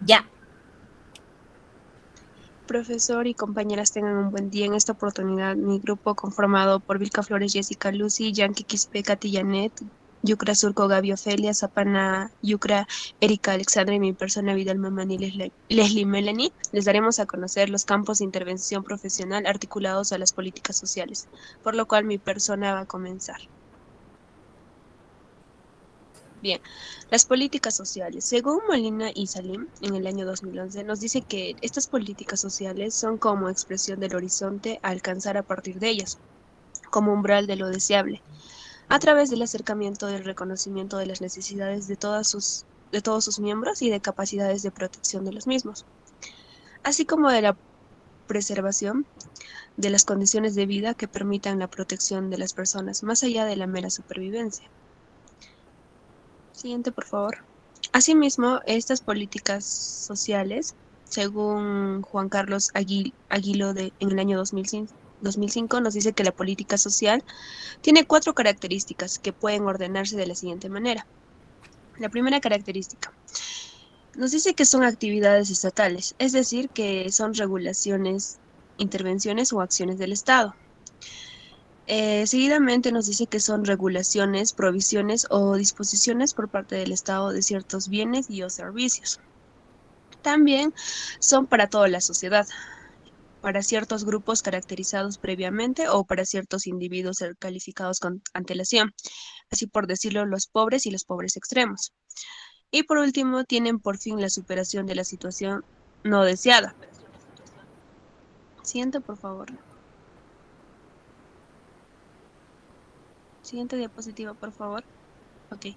Ya. Profesor y compañeras, tengan un buen día. En esta oportunidad, mi grupo, conformado por Vilca Flores, Jessica Lucy, Yankee Quispe, Katy Janet, Yucra Surco, Gaby Ofelia, Zapana, Yucra, Erika Alexandra y mi persona Vidal Mamani Leslie Melanie, les daremos a conocer los campos de intervención profesional articulados a las políticas sociales, por lo cual mi persona va a comenzar. Bien, las políticas sociales. Según Molina y Salim, en el año 2011, nos dice que estas políticas sociales son como expresión del horizonte a alcanzar a partir de ellas, como umbral de lo deseable, a través del acercamiento del reconocimiento de las necesidades de todos sus miembros y de capacidades de protección de los mismos, así como de la preservación de las condiciones de vida que permitan la protección de las personas más allá de la mera supervivencia. Siguiente, por favor. Asimismo, estas políticas sociales, según Juan Carlos Aguilo en el año 2005, nos dice que la política social tiene cuatro características que pueden ordenarse de la siguiente manera. La primera característica nos dice que son actividades estatales, es decir, que son regulaciones, intervenciones o acciones del Estado. Seguidamente nos dice que son regulaciones, provisiones o disposiciones por parte del Estado de ciertos bienes y o servicios. También son para toda la sociedad, para ciertos grupos caracterizados previamente o para ciertos individuos calificados con antelación, así por decirlo, los pobres y los pobres extremos. Y por último, tienen por fin la superación de la situación no deseada. Siguiente, por favor. Siguiente diapositiva, por favor. Ok.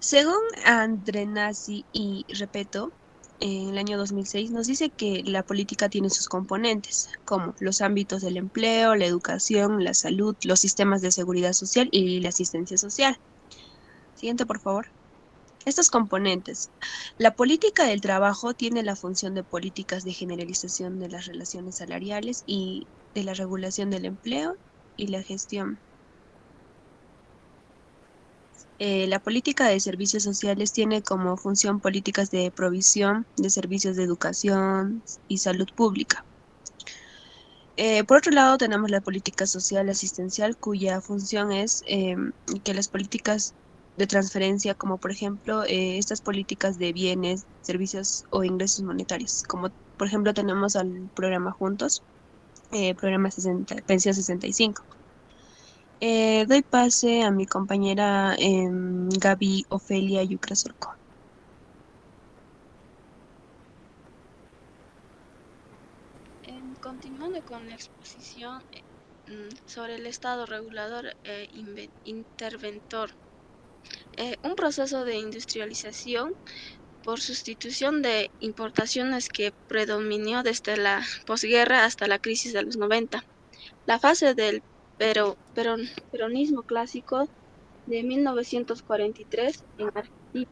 Según Andrenazzi y Repeto, en el año 2006 nos dice que la política tiene sus componentes, como los ámbitos del empleo, la educación, la salud, los sistemas de seguridad social y la asistencia social. Siguiente, por favor. Estos componentes. La política del trabajo tiene la función de políticas de generalización de las relaciones salariales y de la regulación del empleo y la gestión. La política de servicios sociales tiene como función políticas de provisión de servicios de educación y salud pública. Por otro lado, tenemos la política social asistencial, cuya función es que las políticas de transferencia, como por ejemplo estas políticas de bienes, servicios o ingresos monetarios, como por ejemplo tenemos al programa Juntos, programa 60, Pensión 65. Doy pase a mi compañera Gaby Ofelia Yucra Surco. Continuando con la exposición sobre el Estado regulador e interventor, un proceso de industrialización por sustitución de importaciones que predominó desde la posguerra hasta la crisis de los 90. La fase del peronismo clásico de 1943 en Argentina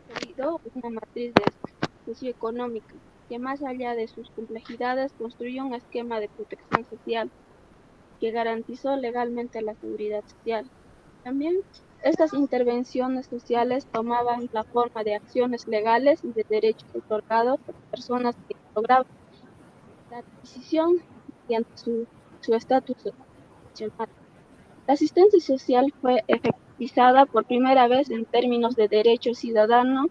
consolidó una matriz socioeconómica que, más allá de sus complejidades, construyó un esquema de protección social que garantizó legalmente la seguridad social. También estas intervenciones sociales tomaban la forma de acciones legales y de derechos otorgados a personas que lograban la adquisición mediante su estatus nacional. La asistencia social fue efectivizada por primera vez en términos de derecho ciudadano,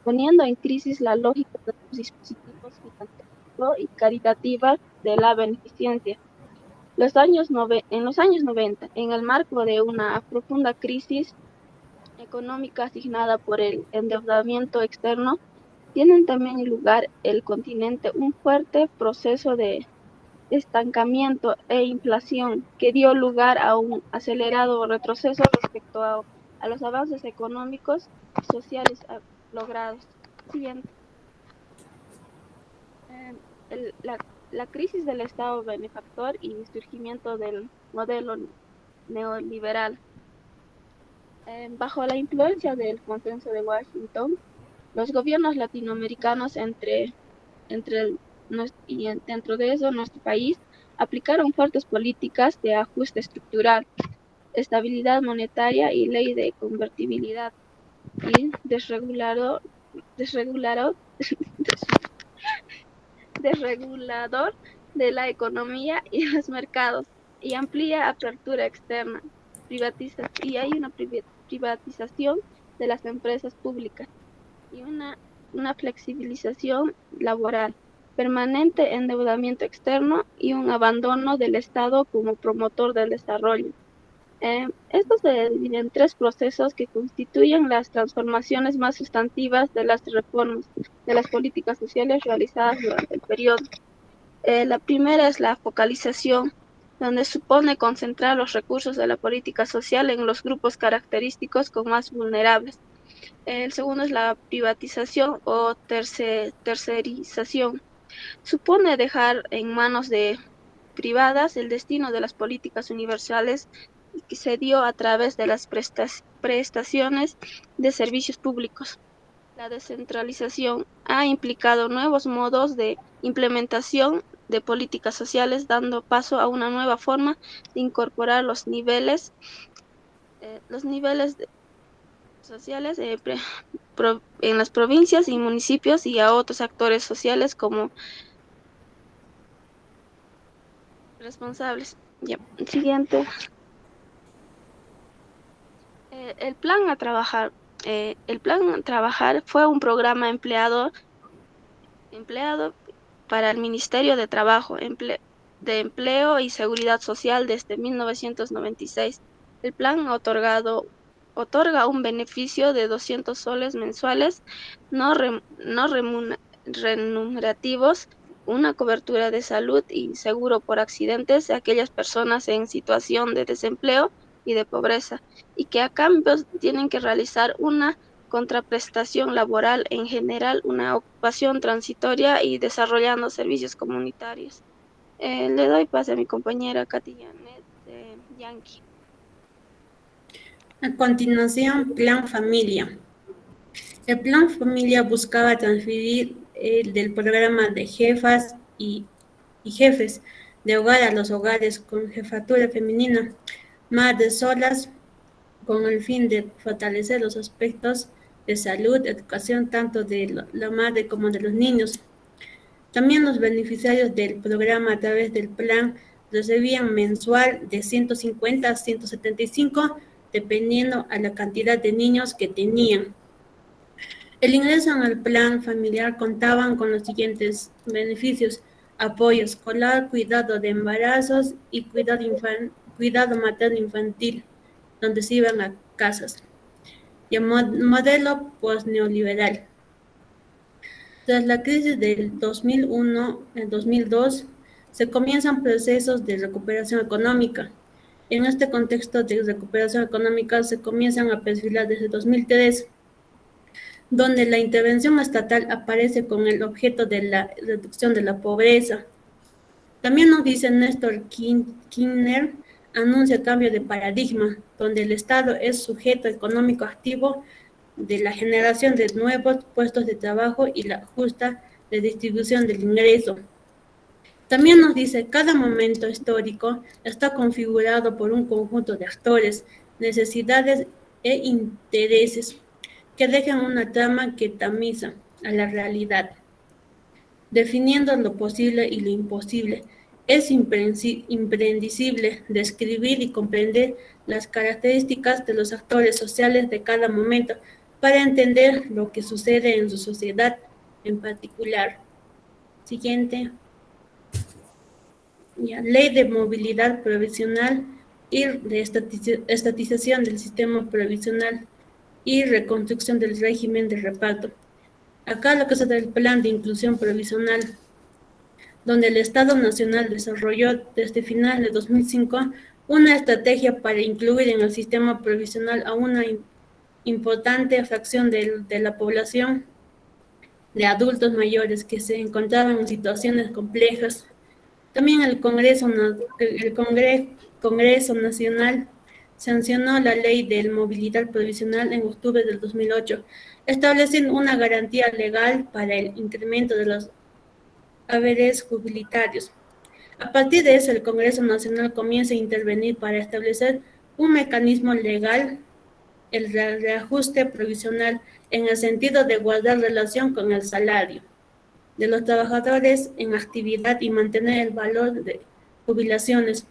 poniendo en crisis la lógica de los dispositivos financieros y caritativos de la beneficencia. En los años 90, en el marco de una profunda crisis económica asignada por el endeudamiento externo, tienen también lugar el continente un fuerte proceso de estancamiento e inflación que dio lugar a un acelerado retroceso respecto a los avances económicos y sociales logrados. Siguiente. Eh, la crisis del Estado benefactor y surgimiento del modelo neoliberal. Bajo la influencia del Consenso de Washington, los gobiernos latinoamericanos, dentro de eso nuestro país, aplicaron fuertes políticas de ajuste estructural, estabilidad monetaria y ley de convertibilidad, y desregularon desregulador de la economía y los mercados y amplía apertura externa, y hay una privatización de las empresas públicas y una flexibilización laboral, permanente endeudamiento externo y un abandono del Estado como promotor del desarrollo. Esto se divide en tres procesos que constituyen las transformaciones más sustantivas de las reformas de las políticas sociales realizadas durante el periodo. La primera es la focalización, donde supone concentrar los recursos de la política social en los grupos característicos con más vulnerables. El segundo es la privatización o tercerización. Supone dejar en manos de privadas el destino de las políticas universales que se dio a través de las prestaciones de servicios públicos. La descentralización ha implicado nuevos modos de implementación de políticas sociales, dando paso a una nueva forma de incorporar los niveles sociales en las provincias y municipios y a otros actores sociales como responsables. Ya, siguiente. El plan a trabajar. El plan a trabajar fue un programa empleado para el Ministerio de Trabajo, de Empleo y Seguridad Social desde 1996. El plan otorga un beneficio de 200 soles mensuales no remunerativos, una cobertura de salud y seguro por accidentes a aquellas personas en situación de desempleo y de pobreza, y que a cambio tienen que realizar una contraprestación laboral en general, una ocupación transitoria y desarrollando servicios comunitarios. Le doy pase a mi compañera Katy Janet Yankee. A continuación, Plan Familia. El Plan Familia buscaba transferir del programa de jefas y jefes de hogar a los hogares con jefatura femenina, madres solas, con el fin de fortalecer los aspectos de salud, educación tanto de la madre como de los niños. También los beneficiarios del programa a través del plan recibían mensual de 150 a 175, dependiendo a la cantidad de niños que tenían. El ingreso en el plan familiar contaban con los siguientes beneficios: apoyo escolar, cuidado de embarazos y cuidado materno-infantil, donde se iban a casas, y el modelo postneoliberal. Tras la crisis del 2001 al 2002, se comienzan procesos de recuperación económica. En este contexto de recuperación económica se comienzan a perfilar desde 2003, donde la intervención estatal aparece con el objeto de la reducción de la pobreza. También nos dice Néstor Kirchner, anuncia cambio de paradigma, donde el Estado es sujeto económico activo de la generación de nuevos puestos de trabajo y la justa redistribución del ingreso. También nos dice, cada momento histórico está configurado por un conjunto de actores, necesidades e intereses que dejan una trama que tamiza a la realidad, definiendo lo posible y lo imposible. Es imprescindible describir y comprender las características de los actores sociales de cada momento para entender lo que sucede en su sociedad en particular. Siguiente. Ley de movilidad provisional y de estatización del sistema provisional y reconstrucción del régimen de reparto. Acá lo que se da el plan de inclusión provisional, donde el Estado Nacional desarrolló desde finales de 2005 una estrategia para incluir en el sistema provisional a una importante fracción de la población de adultos mayores que se encontraban en situaciones complejas. También el Congreso Nacional sancionó la Ley de Movilidad Provisional en octubre del 2008, estableciendo una garantía legal para el incremento de los haberes jubilatarios. A partir de eso, el Congreso Nacional comienza a intervenir para establecer un mecanismo legal el reajuste provisional en el sentido de guardar relación con el salario de los trabajadores en actividad y mantener el valor de jubilaciones.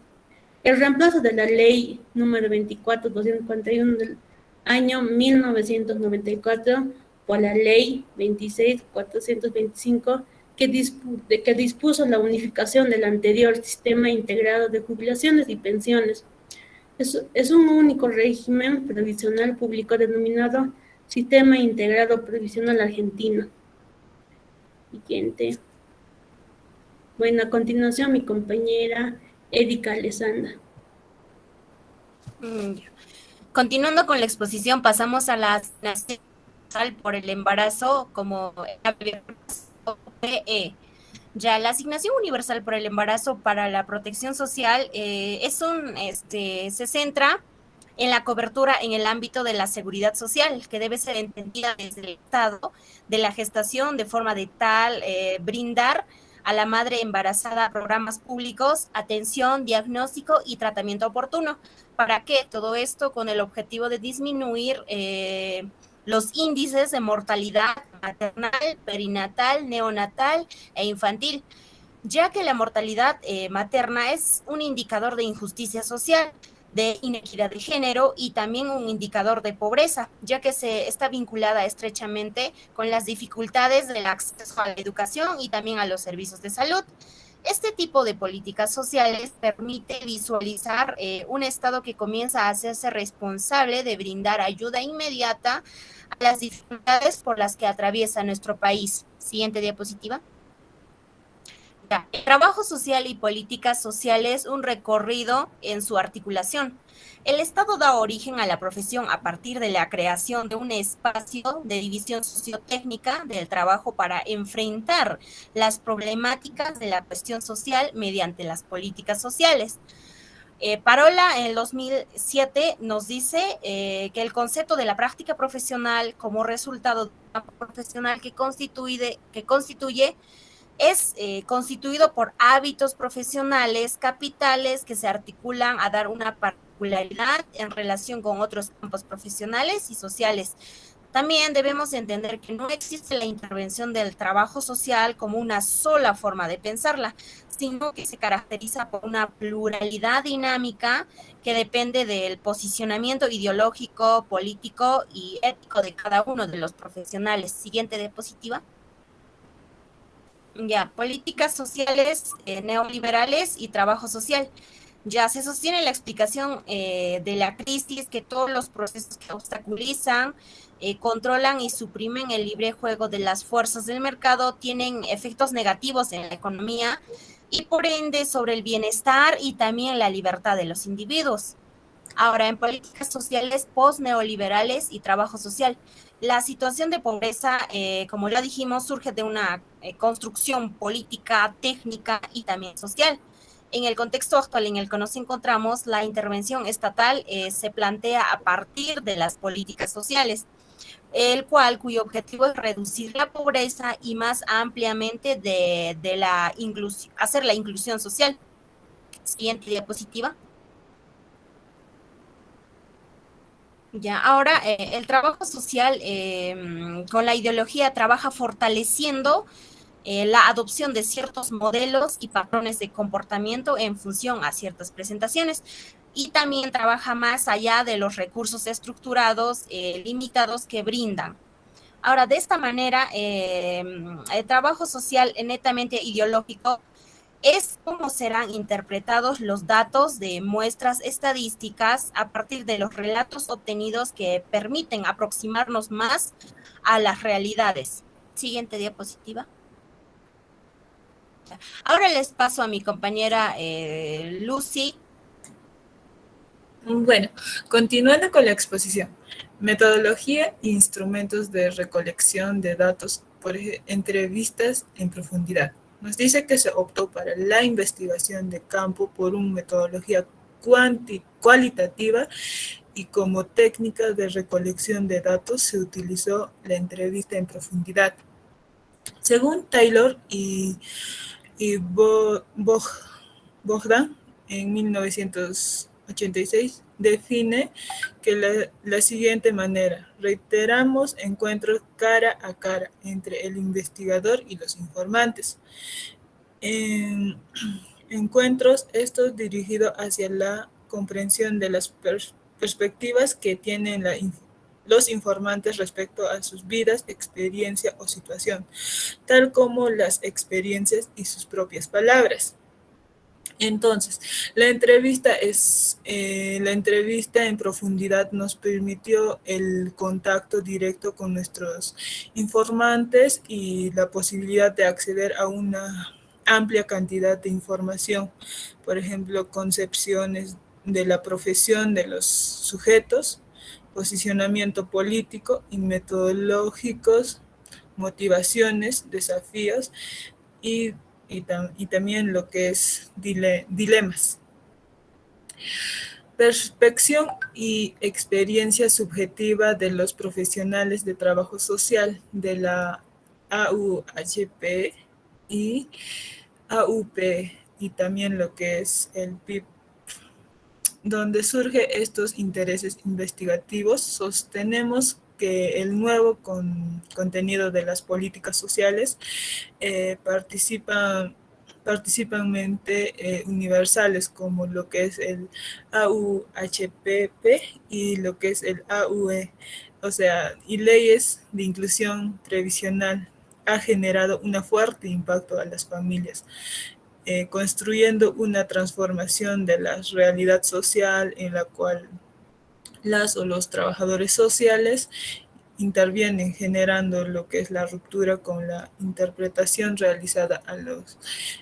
El reemplazo de la ley número 24.241 del año 1994 por la ley 26.425 que dispuso la unificación del anterior sistema integrado de jubilaciones y pensiones. Es un único régimen previsional público denominado Sistema Integrado Previsional Argentino. Siguiente. Bueno, a continuación mi compañera Erika Alessandra. Continuando con la exposición, pasamos a la asignación por el embarazo como OPE. Ya, la asignación universal por el embarazo para la protección social se centra en la cobertura en el ámbito de la seguridad social, que debe ser entendida desde el estado de la gestación de forma de tal brindar a la madre embarazada programas públicos, atención, diagnóstico y tratamiento oportuno. ¿Para qué? Todo esto con el objetivo de disminuir los índices de mortalidad maternal, perinatal, neonatal e infantil, ya que la mortalidad materna es un indicador de injusticia social, de inequidad de género y también un indicador de pobreza, ya que se está vinculada estrechamente con las dificultades del acceso a la educación y también a los servicios de salud. Este tipo de políticas sociales permite visualizar un Estado que comienza a hacerse responsable de brindar ayuda inmediata a las dificultades por las que atraviesa nuestro país. Siguiente diapositiva. El trabajo social y políticas sociales, un recorrido en su articulación. El Estado da origen a la profesión a partir de la creación de un espacio de división sociotécnica del trabajo para enfrentar las problemáticas de la cuestión social mediante las políticas sociales. Parola en el 2007 nos dice que el concepto de la práctica profesional como resultado de una profesional que constituye es constituido por hábitos profesionales, capitales que se articulan a dar una particularidad en relación con otros campos profesionales y sociales. También debemos entender que no existe la intervención del trabajo social como una sola forma de pensarla, sino que se caracteriza por una pluralidad dinámica que depende del posicionamiento ideológico, político y ético de cada uno de los profesionales. Siguiente diapositiva. Ya, políticas sociales neoliberales y trabajo social. Ya se sostiene la explicación de la crisis que todos los procesos que obstaculizan, controlan y suprimen el libre juego de las fuerzas del mercado tienen efectos negativos en la economía y por ende sobre el bienestar y también la libertad de los individuos. Ahora, en políticas sociales post-neoliberales y trabajo social, la situación de pobreza, como ya dijimos, surge de una construcción política, técnica y también social. En el contexto actual en el que nos encontramos, la intervención estatal se plantea a partir de las políticas sociales, cuyo objetivo es reducir la pobreza y más ampliamente hacer la inclusión social. Siguiente diapositiva. Ya, ahora el trabajo social con la ideología trabaja fortaleciendo la adopción de ciertos modelos y patrones de comportamiento en función a ciertas presentaciones y también trabaja más allá de los recursos estructurados limitados que brindan. Ahora, de esta manera, el trabajo social netamente ideológico es cómo serán interpretados los datos de muestras estadísticas a partir de los relatos obtenidos que permiten aproximarnos más a las realidades. Siguiente diapositiva. Ahora les paso a mi compañera Lucy. Bueno, continuando con la exposición. Metodología e instrumentos de recolección de datos por entrevistas en profundidad. Nos dice que se optó para la investigación de campo por una metodología cualitativa y como técnica de recolección de datos se utilizó la entrevista en profundidad. Según Taylor y Bogdan, en 1986, define que la siguiente manera: reiteramos encuentros cara a cara entre el investigador y los informantes. En encuentros estos dirigidos hacia la comprensión de las perspectivas que tienen los informantes respecto a sus vidas, experiencia o situación, tal como las experiencias y sus propias palabras. Entonces, la entrevista en profundidad nos permitió el contacto directo con nuestros informantes y la posibilidad de acceder a una amplia cantidad de información, por ejemplo, concepciones de la profesión de los sujetos, posicionamiento político y metodológicos, motivaciones, desafíos y también lo que es dilemas. Percepción y experiencia subjetiva de los profesionales de trabajo social de la AUHP y AUP y también lo que es el PIB, donde surgen estos intereses investigativos. Sostenemos que el nuevo contenido de las políticas sociales participantemente universales, como lo que es el AUHPP y lo que es el AUE, o sea, y leyes de inclusión previsional, ha generado un fuerte impacto a las familias, construyendo una transformación de la realidad social en la cual las o los trabajadores sociales intervienen, generando lo que es la ruptura con la interpretación realizada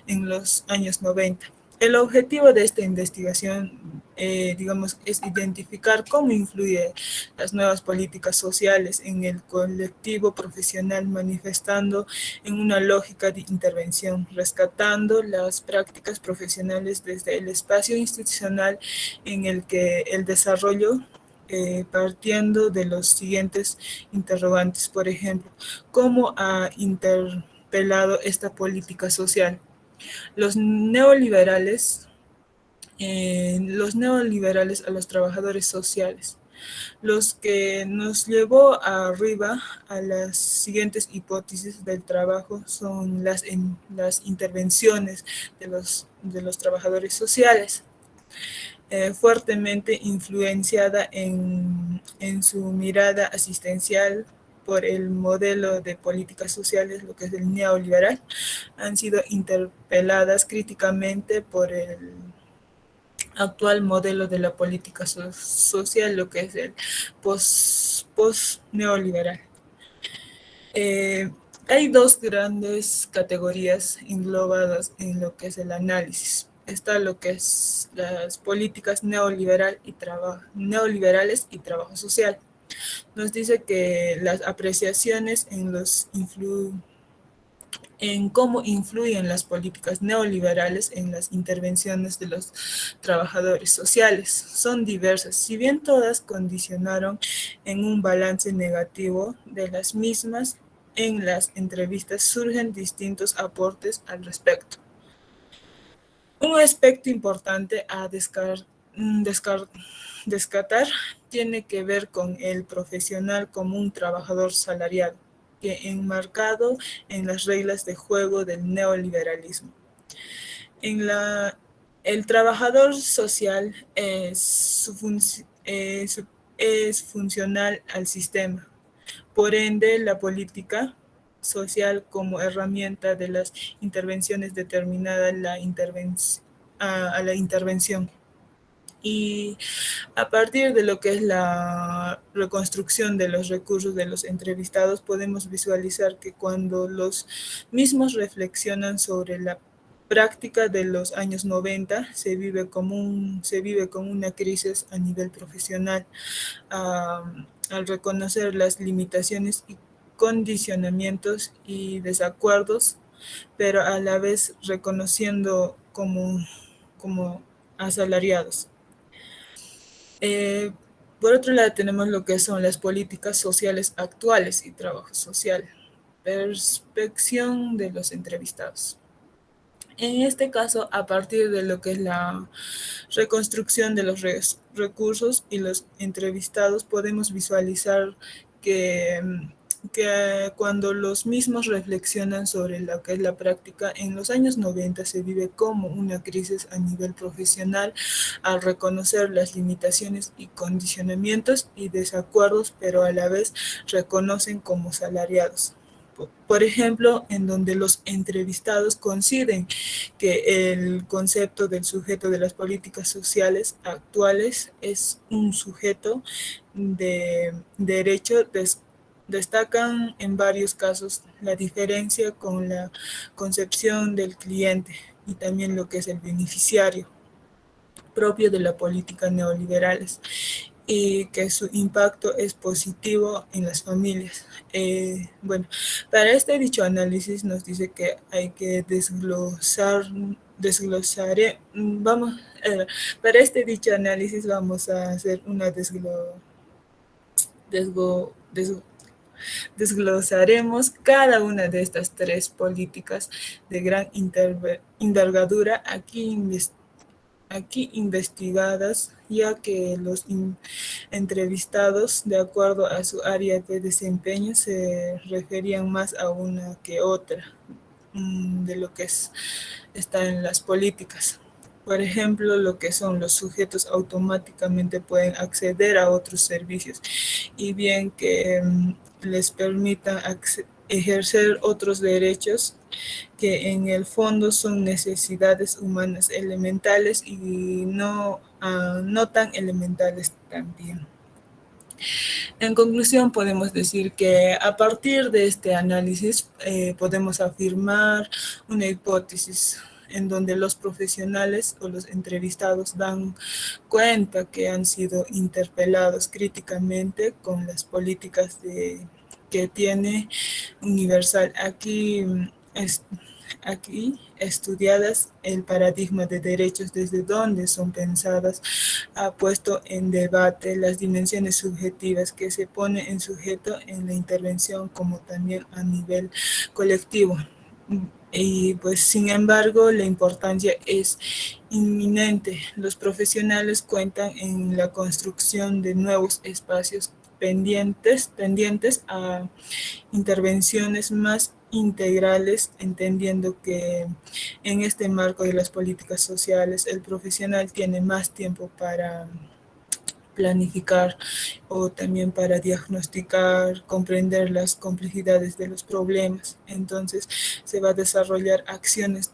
en los años 90. El objetivo de esta investigación, es identificar cómo influyen las nuevas políticas sociales en el colectivo profesional, manifestando en una lógica de intervención, rescatando las prácticas profesionales desde el espacio institucional en el que el desarrollo, partiendo de los siguientes interrogantes. Por ejemplo, ¿cómo ha interpelado esta política social? Los neoliberales a los trabajadores sociales, los que nos llevó arriba a las siguientes hipótesis del trabajo son las intervenciones de los trabajadores sociales. Fuertemente influenciada en su mirada asistencial por el modelo de políticas sociales, lo que es el neoliberal, han sido interpeladas críticamente por el actual modelo de la política social, lo que es el post-neoliberal. Hay dos grandes categorías englobadas en lo que es el análisis. Está lo que es las políticas neoliberales y trabajo social. Nos dice que las apreciaciones en cómo influyen las políticas neoliberales en las intervenciones de los trabajadores sociales son diversas, si bien todas condicionaron en un balance negativo de las mismas. En las entrevistas surgen distintos aportes al respecto. Un aspecto importante a descartar tiene que ver con el profesional como un trabajador salariado, que enmarcado en las reglas de juego del neoliberalismo. El trabajador social es funcional al sistema. Por ende, la política social como herramienta de las intervenciones determinada a la intervención. Y a partir de lo que es la reconstrucción de los recursos de los entrevistados, podemos visualizar que cuando los mismos reflexionan sobre la práctica de los años 90, se vive como una crisis a nivel profesional, al reconocer las limitaciones y condicionamientos y desacuerdos, pero a la vez reconociendo como asalariados. Por otro lado, tenemos lo que son las políticas sociales actuales y trabajo social. Perspección de los entrevistados. En este caso, a partir de lo que es la reconstrucción de los recursos y los entrevistados, podemos visualizar que, que cuando los mismos reflexionan sobre lo que es la práctica, en los años 90 se vive como una crisis a nivel profesional al reconocer las limitaciones y condicionamientos y desacuerdos, pero a la vez reconocen como salariados. Por ejemplo, en donde los entrevistados coinciden que el concepto del sujeto de las políticas sociales actuales es un sujeto de derecho. Destacan en varios casos la diferencia con la concepción del cliente y también lo que es el beneficiario propio de la política neoliberales y que su impacto es positivo en las familias. Bueno, para este dicho análisis nos dice que hay que para este dicho análisis vamos a hacer una desglosaremos cada una de estas tres políticas de gran envergadura aquí investigadas, ya que los entrevistados, de acuerdo a su área de desempeño, se referían más a una que otra de lo que está en las políticas. Por ejemplo, lo que son los sujetos automáticamente pueden acceder a otros servicios y bien que les permitan ejercer otros derechos que en el fondo son necesidades humanas elementales y no tan elementales también. En conclusión, podemos decir que a partir de este análisis podemos afirmar una hipótesis en donde los profesionales o los entrevistados dan cuenta que han sido interpelados críticamente con las políticas que tiene Universal. Aquí estudiadas el paradigma de derechos desde donde son pensadas, ha puesto en debate las dimensiones subjetivas que se pone en sujeto en la intervención como también a nivel colectivo. Y pues sin embargo la importancia es inminente. Los profesionales cuentan en la construcción de nuevos espacios pendientes a intervenciones más integrales, entendiendo que en este marco de las políticas sociales el profesional tiene más tiempo para planificar o también para diagnosticar, comprender las complejidades de los problemas. Entonces se va a desarrollar acciones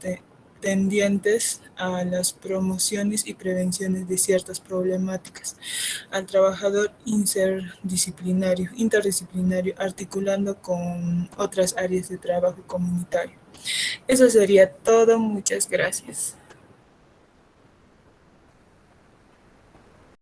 tendientes a las promociones y prevenciones de ciertas problemáticas, al trabajador interdisciplinario, articulando con otras áreas de trabajo comunitario. Eso sería todo, muchas gracias.